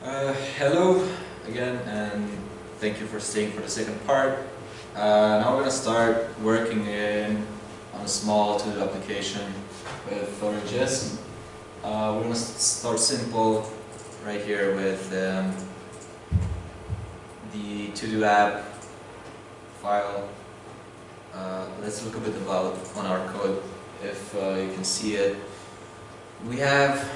Hello again, and thank you for staying for the second part. Now we're going to start working on a small to-do application with Thorin.js. We're going to start simple right here with the to-do app file. Let's look a bit about on our code if you can see it. We have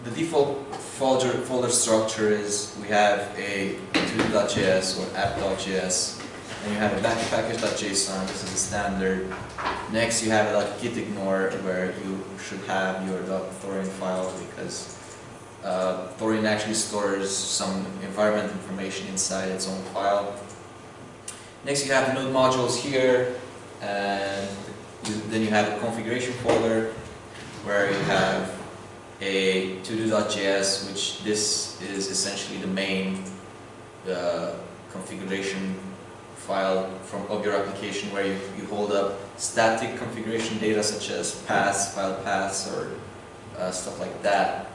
the default folder structure is we have a to-do.js or app.js, and you have a package.json. This is a standard. Next you have like gitignore, where you should have your .thorin file, because Thorin actually stores some environment information inside its own file. Next you have the node modules here, and then you have a configuration folder where you have a to-do.js, which this is essentially the main configuration file of your application, where you hold up static configuration data such as paths, file paths, or stuff like that.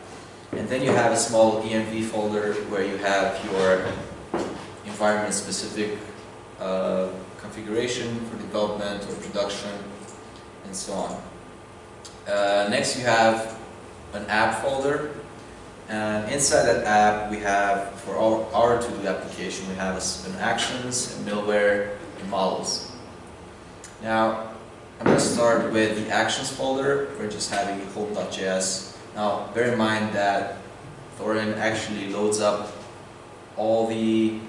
And then you have a small env folder where you have your environment specific configuration for development or production and so on. Next you have an app folder, and inside that app we have, for our to-do application, we have an actions, a middleware, and models. Now I'm going to start with the actions folder. We're just having home.js. Now bear in mind that Thorin actually loads up all the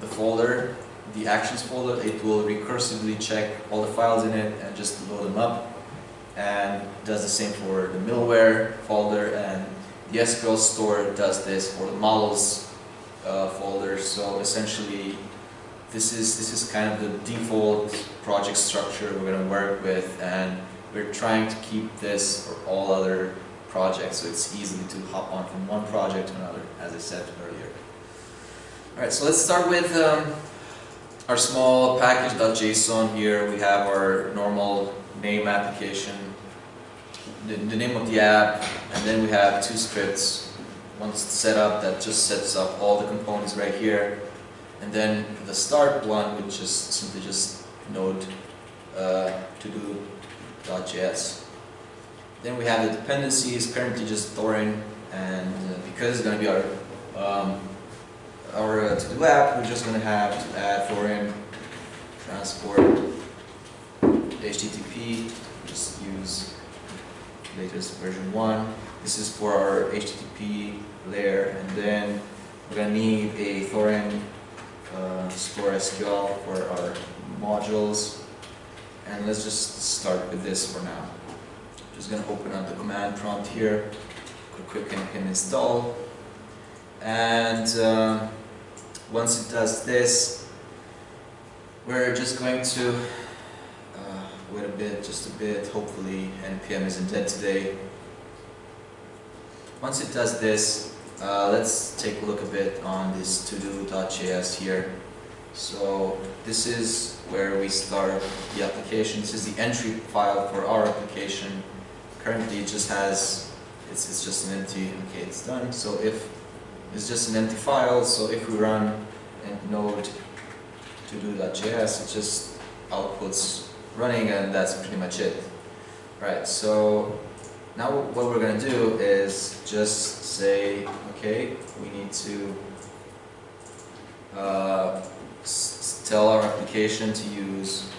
folder, the actions folder. It will recursively check all the files in it and just load them up, and does the same for the middleware folder, and the SQL store does this for the models folder. So essentially this is kind of the default project structure we're going to work with, and we're trying to keep this for all other projects, so it's easy to hop on from one project to another, as I said earlier. Alright, so let's start with our small package.json. Here we have our normal name application, the name of the app, and then we have two scripts. One's set up that just sets up all the components right here, and then the start one, which is simply just node to-do.js. Then we have the dependencies, currently just Thorin, and because it's going to be our to-do app, we're just going to have to add Thorin transport HTTP. Just use latest version 1. This is for our HTTP layer, and then we're going to need a Thorin store SQL for our modules. And let's just start with this for now. Just going to open up the command prompt here, quick npm install, and once it does this, we're just going to wait a bit, just a bit. Hopefully npm isn't dead today. Once it does this, let's take a look a bit on this to-do.js here. So this is where we start the application. This is the entry file for our application. Currently it just has, it's just an empty, okay, it's done. So if it's just an empty file, so if we run node to-do.js, it just outputs running, and that's pretty much it. Right, so now what we're going to do is just say, okay, we need to tell our application to use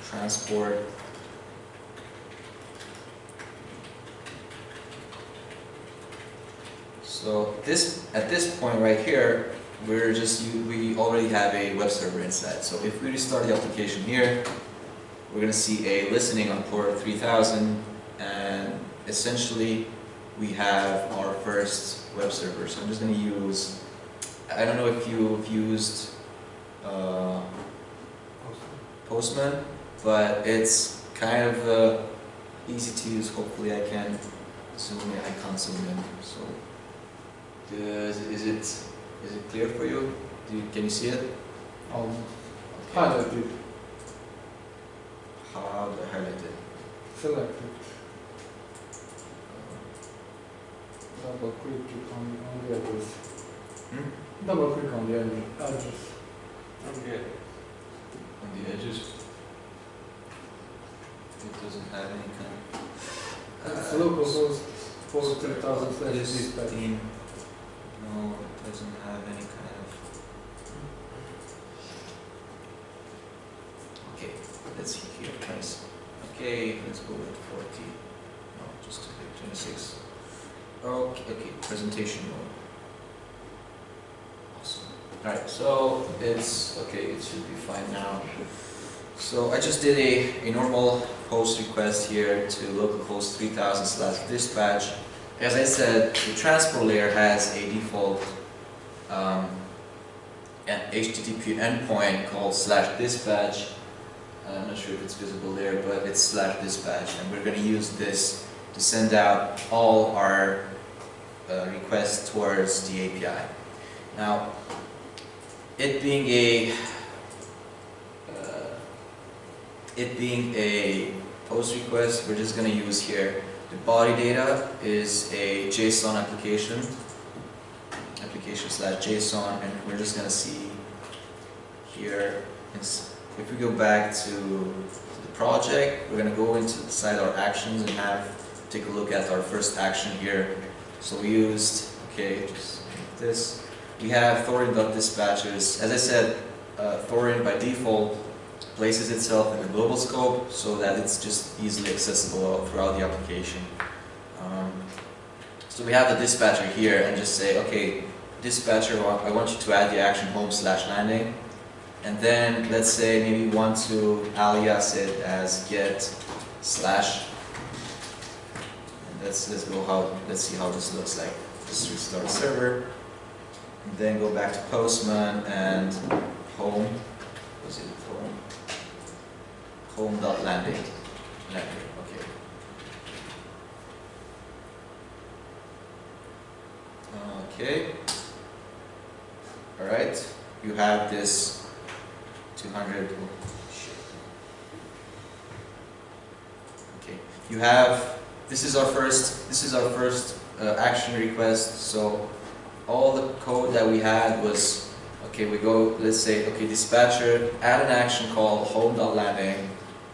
transport So at this point right here, we already have a web server inside. So if we restart the application here, we're going to see a listening on port 3000, and essentially we have our first web server. So I'm just going to use, I don't know if you've used Postman, but it's kind of easy to use. Hopefully I can zoom in. I can't zoom in. So is it clear for you? Can you see it? Highlight it. How do I highlight it? Select it. double click on the address. Hmm? Double click on the address. Okay. On the edges. It doesn't have any kind of. It's localhost 40,000 dispatch. No, it doesn't have any kind of. Okay, let's see here, price. Okay, let's go with 40. No, just to pick 26. Okay, presentation mode. Awesome. Alright, so it's okay, it should be fine now. So I just did a normal post request here to localhost 3000/dispatch. As I said, the transport layer has a default an HTTP endpoint called /dispatch. I'm not sure if it's visible there, but it's /dispatch, and we're going to use this to send out all our requests towards the API. Now, it being a post request, we're just going to use here the body data is a JSON application /JSON, and we're just going to see here. If we go back to the project, we're going to go inside our actions and take a look at our first action here. So we used, okay, just like this. We have Thorin.dispatchers. As I said, Thorin by default places itself in the global scope so that it's just easily accessible throughout the application. So we have the dispatcher here and just say, okay, dispatcher, I want you to add the action home/landing. And then let's say maybe we want to alias it as get/. And let's see how this looks like. Just restart server. And then go back to Postman and home. Was it home? Home.landing. Okay. Okay. Alright. You have this 200. Okay. You have. This is our first action request. So all the code that we had was, okay, we go, let's say, okay, dispatcher, add an action called home.landing,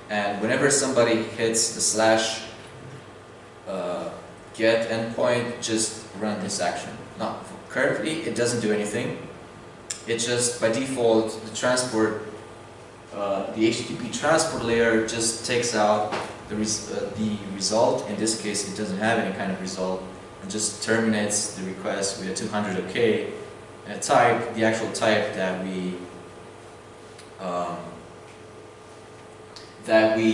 and whenever somebody hits the /get endpoint, just run this action. Now, currently, it doesn't do anything. It just, by default, the HTTP transport layer just takes out the result. In this case, it doesn't have any kind of result, and just terminates the request with a 200 OK and a type, the actual type that we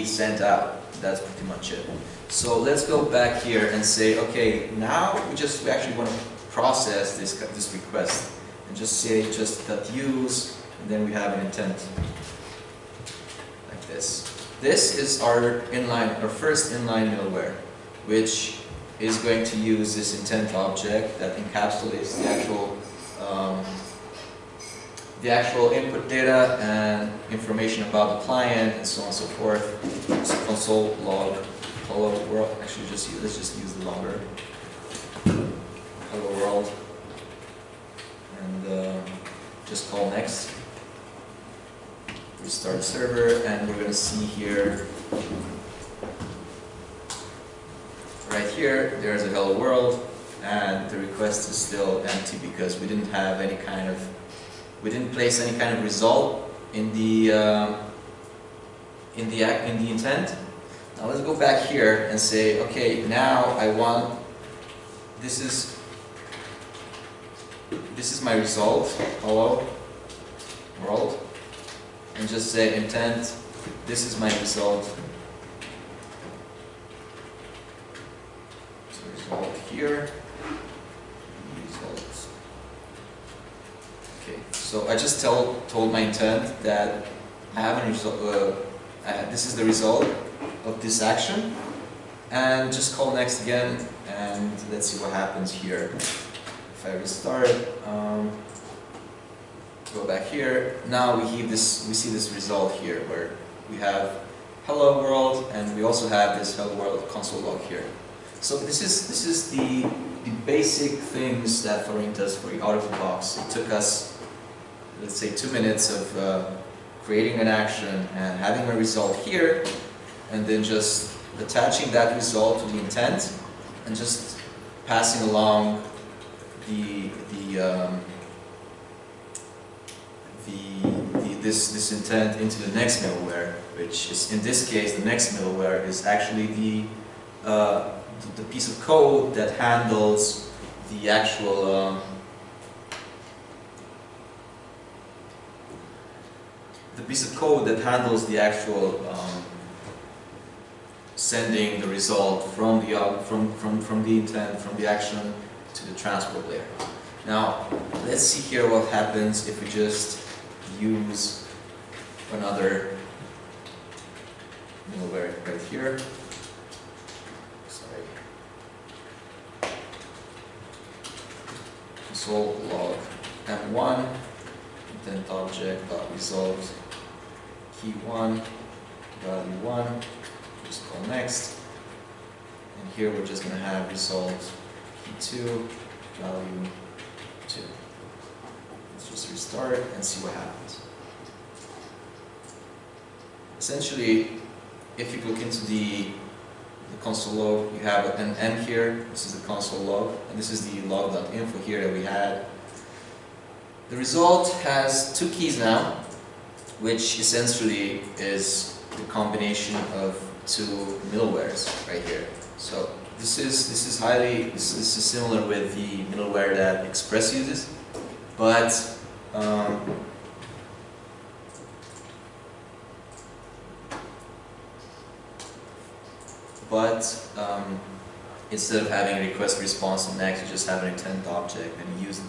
sent out. That's pretty much it. So let's go back here and say, okay, now we actually want to process this request, and just say .use, and then we have an intent like this. This is our first inline middleware, which is going to use this intent object that encapsulates the actual input data and information about the client and so on and so forth. So console log hello world. Actually, let's just use the logger. Hello world, and just call next. Restart server, and we're going to see here. Right here, there's a hello world, and the request is still empty because we didn't place any kind of result in the intent. Now let's go back here and say, okay, now I want this is my result, hello world, and just say intent. This is my result. Result here. Results. Okay, so I just told my intent that I have a result. This is the result of this action, and just call next again, and let's see what happens here. If I restart, go back here. Now we see this result here where we have hello world, and we also have this hello world console log here. So this is the basic things that Thorin does for you out of the box. It took us, let's say, 2 minutes of creating an action and having a result here, and then just attaching that result to the intent and just passing along this intent into the next middleware, which is, in this case, the next middleware is actually the piece of code that handles the actual sending the result from the intent, from the action to the transport layer. Now, let's see here what happens if we just use another middleware right here. Sorry. Console log m1 intent object dot result key 1 value 1. Just call next, and here we're just going to have result key 2 value 2. Let's just restart and see what happens. Essentially, if you look into the console log, you have an M here. This is the console log, and this is the log.info here that we had. The result has 2 keys now, which essentially is the combination of 2 middlewares right here. So this is similar with the middleware that Express uses, but instead of having a request response and next, you just have an intent object and you use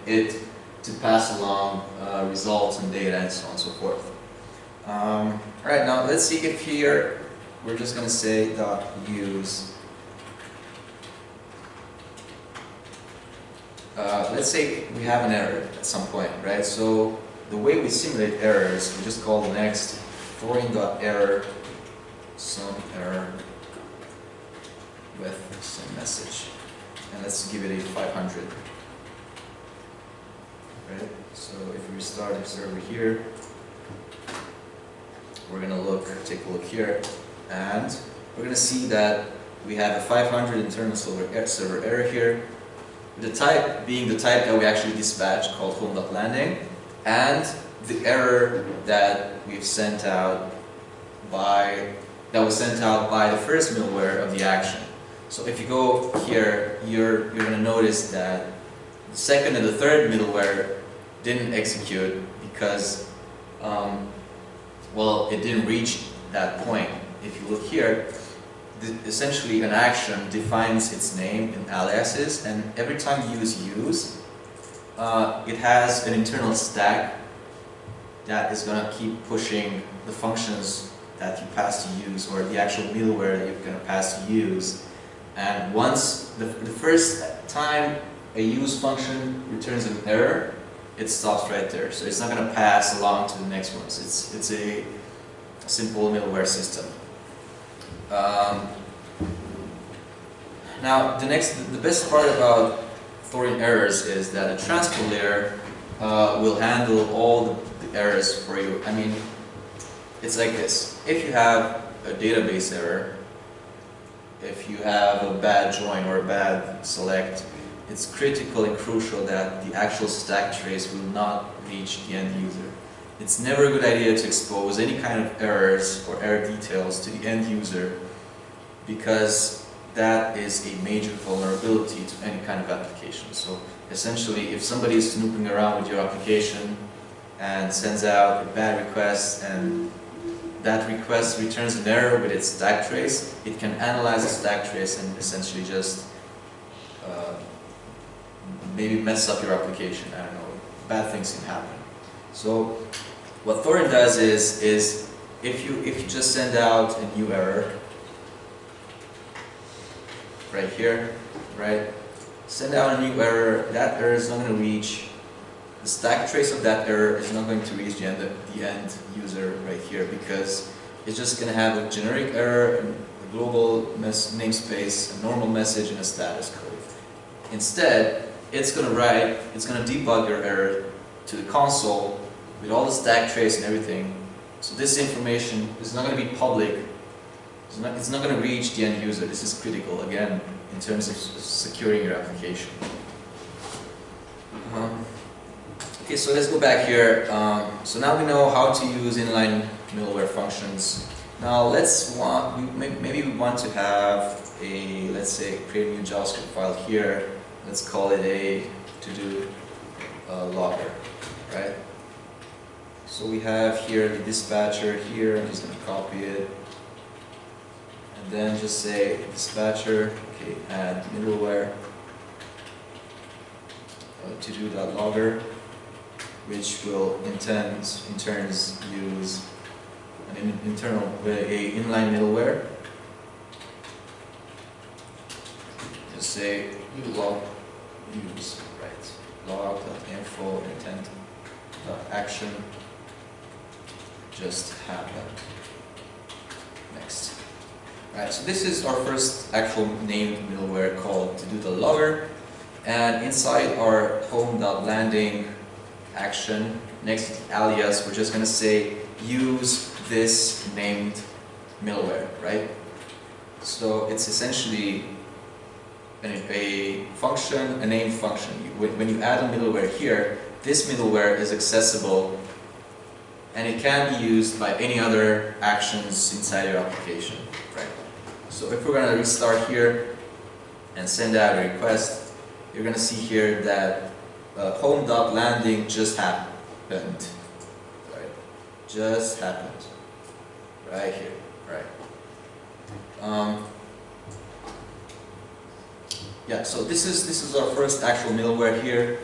it to pass along results and data and so on and so forth. Alright, now let's see if here we're just going to say .use. Let's say we have an error at some point, right? So the way we simulate errors, we just call the next Thorin.error some error with some message, and let's give it a 500. Right? So if we restart the server here, we're gonna take a look here, and we're gonna see that we have a 500 internal server error here. The type being the type that we actually dispatched, called home.landing, and the error that we've sent out that was sent out by the first middleware of the action. So if you go here, you're going to notice that the second and the third middleware didn't execute because, well, it didn't reach that point. If you look here, essentially an action defines its name in aliases, and every time you use, it has an internal stack that is going to keep pushing the functions that you pass to use, or the actual middleware that you're going to pass to use. And once the first time a use function returns an error, it stops right there. So it's not going to pass along to the next ones. It's a simple middleware system. Now the best part about Thorin errors is that the transport layer will handle all the errors for you. I mean, it's like this. If you have a database error, if you have a bad join or a bad select, it's critical and crucial that the actual stack trace will not reach the end user. It's never a good idea to expose any kind of errors or error details to the end user, because that is a major vulnerability to any kind of application. So essentially, if somebody is snooping around with your application and sends out a bad request, and that request returns an error with its stack trace, it can analyze the stack trace and essentially just maybe mess up your application. I don't know, bad things can happen. So what Thorin does is if you just send out a new error right here, right? Send out a new error, that error is not going to reach, the stack trace of that error is not going to reach the end user right here, because it's just going to have a generic error, a global namespace, a normal message, and a status code. Instead, it's going to debug your error to the console with all the stack trace and everything. So this information is not going to be public. It's not going to reach the end user. This is critical, again, in terms of securing your application. Okay, so let's go back here. So now we know how to use inline middleware functions. Now maybe we want to have a, let's say, create a new JavaScript file here. Let's call it a to-do logger, right? So we have here the dispatcher here. I'm just going to copy it. And then just say dispatcher, okay, add middleware to-do.logger, which will in turn use an inline middleware. Just say log use, right? Log.info intent.action just happened. Next. Right, so this is our first actual named middleware called to-do.logger, and inside our home.landing action, next to the alias, we're just going to say use this named middleware, right? So it's essentially a function, a named function. When you add a middleware here, this middleware is accessible and it can be used by any other actions inside your application, right? So if we're going to restart here and send out a request, you're going to see here that home.landing just happened, right? Just happened, right here, right? Yeah, so this is our first actual middleware here.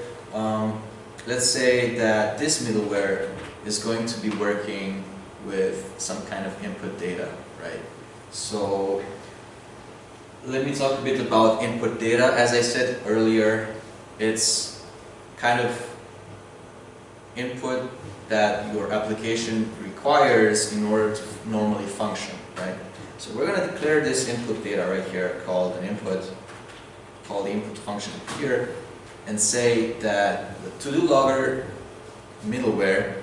Let's say that this middleware is going to be working with some kind of input data, right? So let me talk a bit about input data. As I said earlier, it's kind of input that your application requires in order to normally function, right? So we're going to declare this input data right here called an input, called the input function here, and say that the to-do logger middleware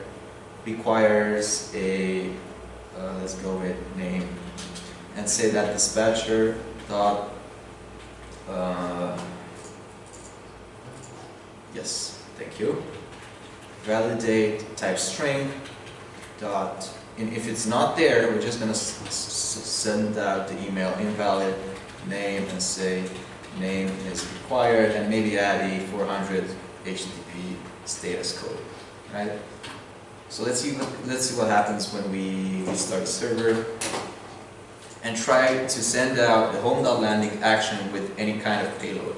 requires a, let's go with name, and say that dispatcher dot, yes, thank you, validate type string dot, and if it's not there, we're just going to send out the email invalid name and say name is required, and maybe add a 400 HTTP status code, right? So let's see what happens when we restart the server and try to send out the home.landing action with any kind of payload,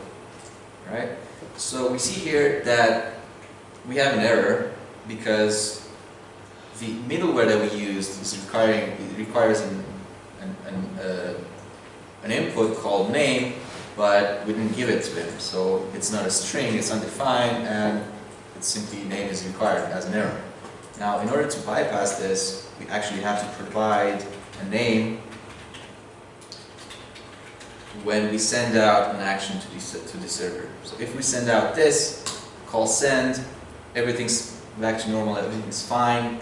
right? So we see here that we have an error because the middleware that we used is requires an input called name, but we didn't give it to him. So it's not a string, it's undefined, and it's simply name is required as an error. Now, in order to bypass this, we actually have to provide a name when we send out an action to the server. So if we send out this, call send, everything's back to normal, everything's fine,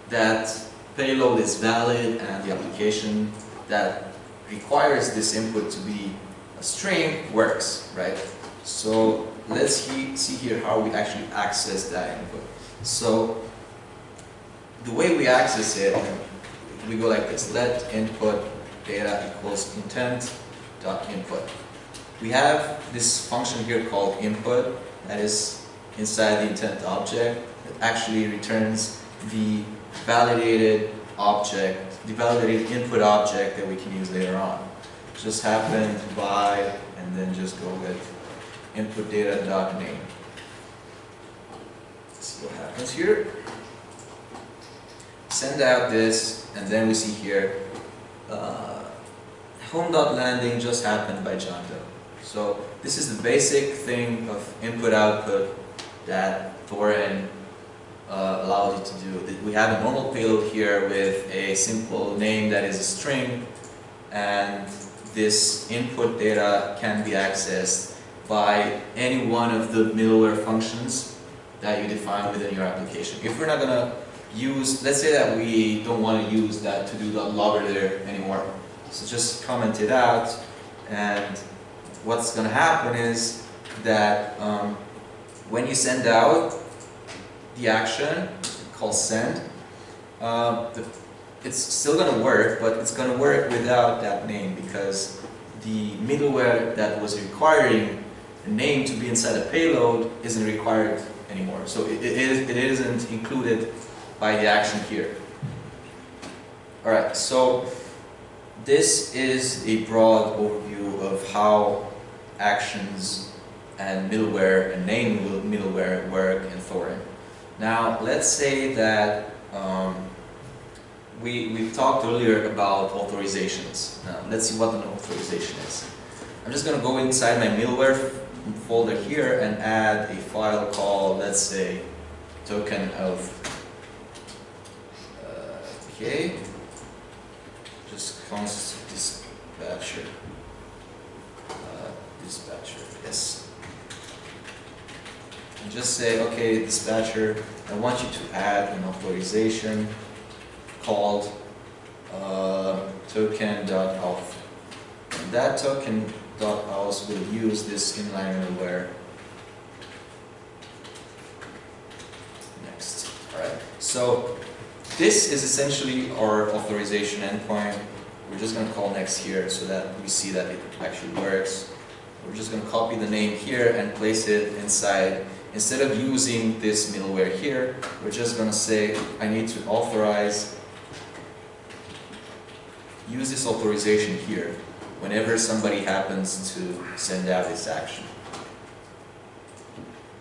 that payload is valid, and the application that requires this input to be a string works, right? So let's see here how we actually access that input. So the way we access it, we go like this: let input data equals intent.input. We have this function here called input that is inside the intent object that actually returns the validated object, the validated input object that we can use later on. Just happened by, and then just go with input data.name. Let's see what happens here. Send out this, and then we see here home.landing just happened by John Doe. So this is the basic thing of input-output that Thorin allows you to do. We have a normal payload here with a simple name that is a string, and this input data can be accessed by any one of the middleware functions that you define within your application. If we're not going to use, let's say that we don't want to use that to do the logger there anymore, so just comment it out, and what's going to happen is that when you send out the action called send, it's still going to work, but it's going to work without that name, because the middleware that was requiring the name to be inside the payload isn't required anymore. So it isn't included by the action here. Alright, so this is a broad overview of how actions and middleware and named middleware work in Thorin. Now let's say that we've talked earlier about authorizations. Now let's see what an authorization is. I'm just going to go inside my middleware folder here and add a file called, let's say, token of okay, just const dispatcher, yes, and just say, okay, dispatcher, I want you to add an authorization called token.auth. And that token.auth will use this inline middleware. Next. Alright. So this is essentially our authorization endpoint. We're just going to call next here so that we see that it actually works. We're just going to copy the name here and place it inside. Instead of using this middleware here, we're just going to say, I need to use this authorization here whenever somebody happens to send out this action.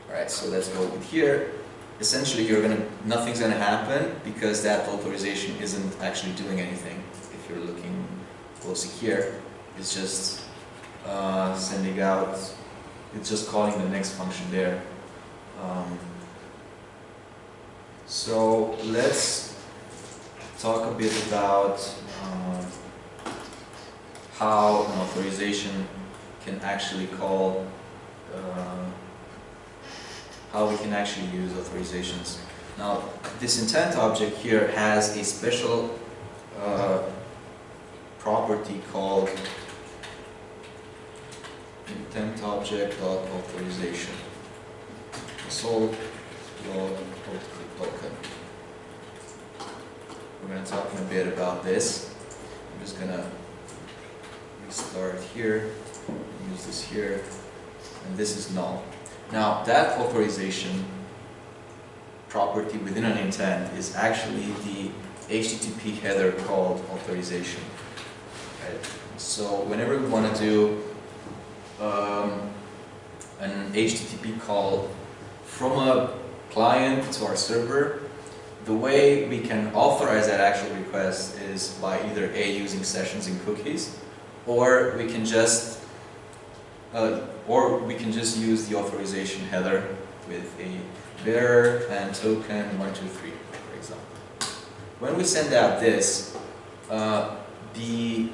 Alright, so let's go with here. Essentially, nothing's going to happen because that authorization isn't actually doing anything. If you're looking closely here, it's just sending out, it's just calling the next function there. So let's talk a bit about how an authorization can actually call, how we can actually use authorizations. Now, this intent object here has a special property called intent object.authorization. Solve log token. We're going to talk a bit about this. I'm just going to restart here, use this here, and this is null. Now that authorization property within an intent is actually the HTTP header called authorization. Right? So whenever we want to do an HTTP call from a client to our server, the way we can authorize that actual request is by either A, using sessions and cookies, or we can just use the authorization header with a bearer and token 123, for example. When we send out this, the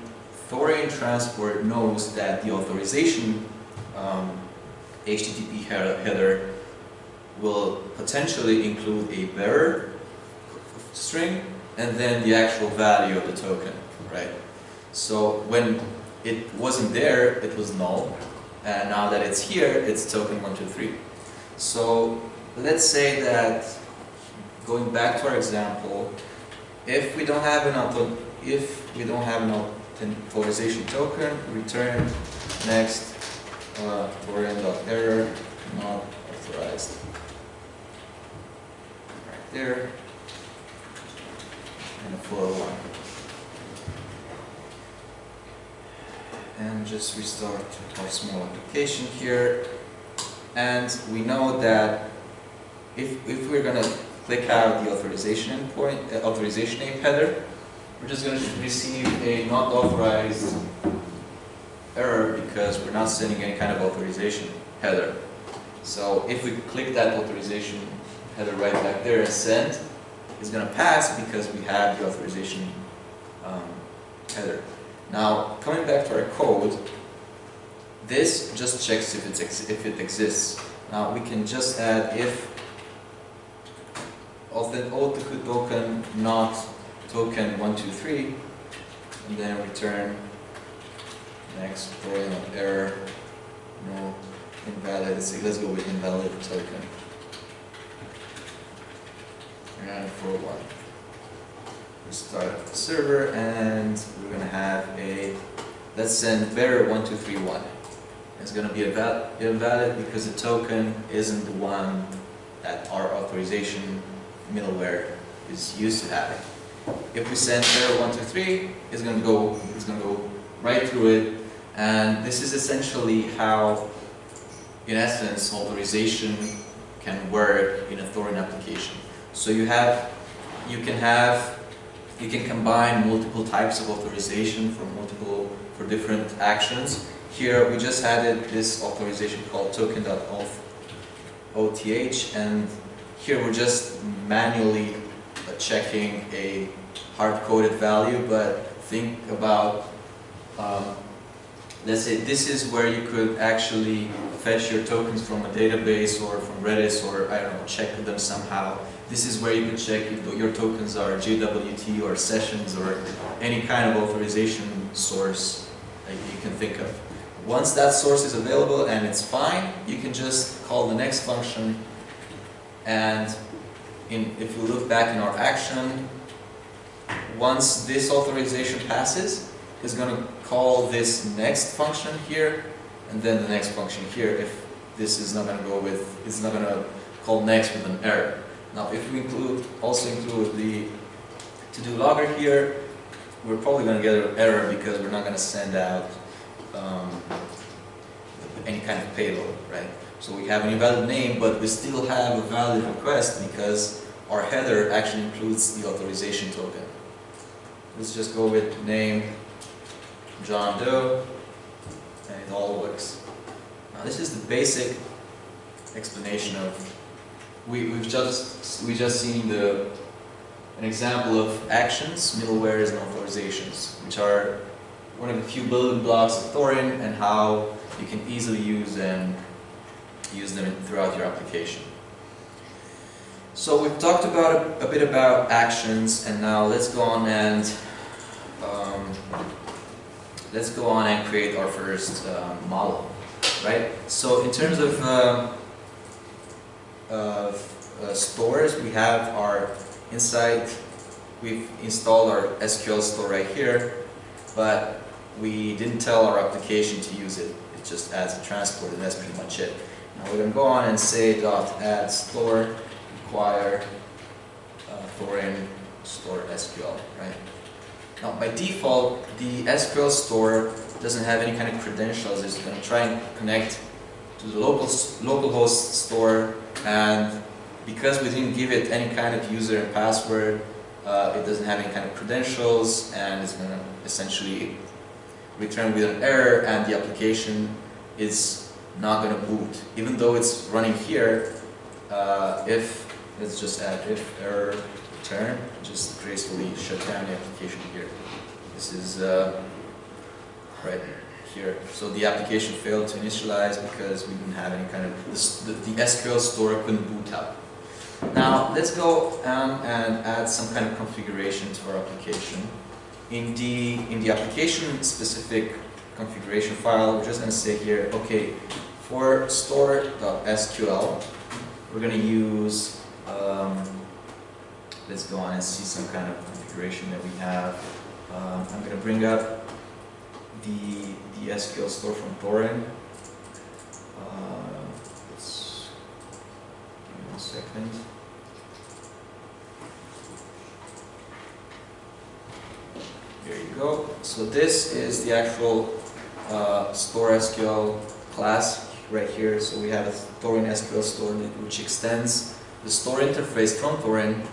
Thorin transport knows that the authorization HTTP header will potentially include a bearer string and then the actual value of the token, right? So when it wasn't there, it was null, and now that it's here, it's token 123. So let's say that, going back to our example, if we don't have an authorization token, return next Thorin.error not authorized. Right there, and a 401. And just restart our small application here. And we know that if we're going to click out the authorization endpoint, authorization name header, we're just going to receive a not authorized error because we're not sending any kind of authorization header. So if we click that authorization header right back there and send, it's going to pass because we have the authorization header. Now, coming back to our code, this just checks if it exists. Now we can just add if auth token not token 123, and then return next throwing of error, no invalid. Let's go with invalid token. And for one, restart the server, and we're gonna have let's send bearer 1231. It's going to be invalid because the token isn't the one that our authorization middleware is used to having. If we send error 123, it's going to go right through it, and this is essentially how, in essence, authorization can work in a Thorin application. So you can combine multiple types of authorization for different actions. Here we just added this authorization called token.auth, and here we're just manually checking a hard-coded value, but think about, let's say this is where you could actually fetch your tokens from a database or from Redis, or I don't know, check them somehow. This is where you can check if your tokens are JWT or sessions or any kind of authorization source that you can think of. Once that source is available and it's fine, you can just call the next function, and if we look back in our action, once this authorization passes, it's going to call this next function here, and then the next function here. If this is not going to go with, it's not going to call next with an error. Now, if we also include the to-do logger here, we're probably going to get an error because we're not going to send out any kind of payload, right? So we have an invalid name, but we still have a valid request because our header actually includes the authorization token. Let's just go with name John Doe, and it all works. Now this is the basic explanation of. We've just seen an example of actions, middlewares, and authorizations, which are one of the few building blocks of Thorin, and how you can easily use them throughout your application. So we've talked about a bit about actions, and now let's go on and create our first model, right? So in terms of stores, we have our inside. We've installed our SQL store right here, but we didn't tell our application to use it. It just adds a transport, and that's pretty much it. Now we're going to go on and say .add store require Thorin store SQL, right? Now by default, the SQL store doesn't have any kind of credentials. It's going to try and connect to the localhost store, and because we didn't give it any kind of user and password, it doesn't have any kind of credentials, and it's going to essentially return with an error, and the application is not going to boot. Even though it's running here, let's just add if error return, just gracefully shut down the application here. This is right here. So the application failed to initialize because we didn't have any kind of, the SQL store couldn't boot up. Now let's go and add some kind of configuration to our application. In the application specific configuration file, we're just going to say here, okay, for store.sql, we're going to use, let's go on and see some kind of configuration that we have. I'm going to bring up the SQL store from Thorin. Let's give me 1 second. There you go. So this is the actual store SQL class right here. So we have a Thorin SQL store which extends the store interface from Thorin,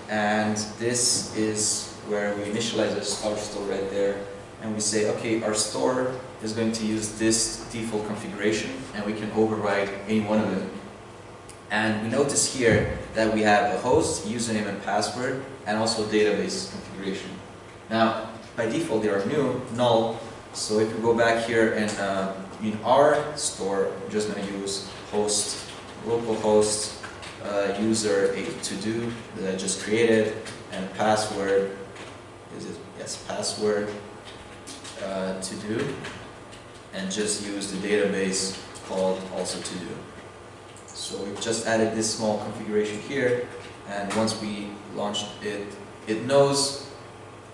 and this is where we initialize our store right there, and we say, okay, our store is going to use this default configuration, and we can override any one of them. And we notice here that we have a host, username and password, and also database configuration. Now, by default they are null. So if we go back here and in our store, we're just going to use host, localhost, user a to-do that I just created, and password, password to-do, and just use the database called also to-do. So we've just added this small configuration here, and once we launched it, it knows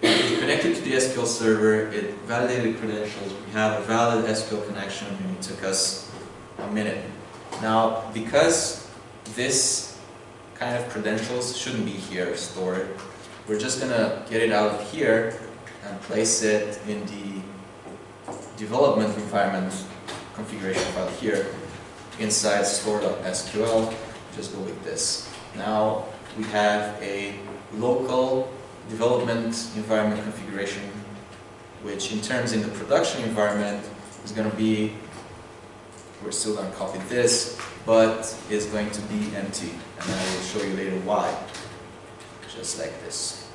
it connected to the SQL server, it validated credentials, we have a valid SQL connection, and it took us a minute. Now, because this kind of credentials shouldn't be here stored, we're just going to get it out of here and place it in the development environment configuration file here inside store.sql. Just go with this. Now we have a local development environment configuration, which in terms in the production environment is going to be, we're still going to copy this, but is going to be empty, and I will show you later why. Just like this.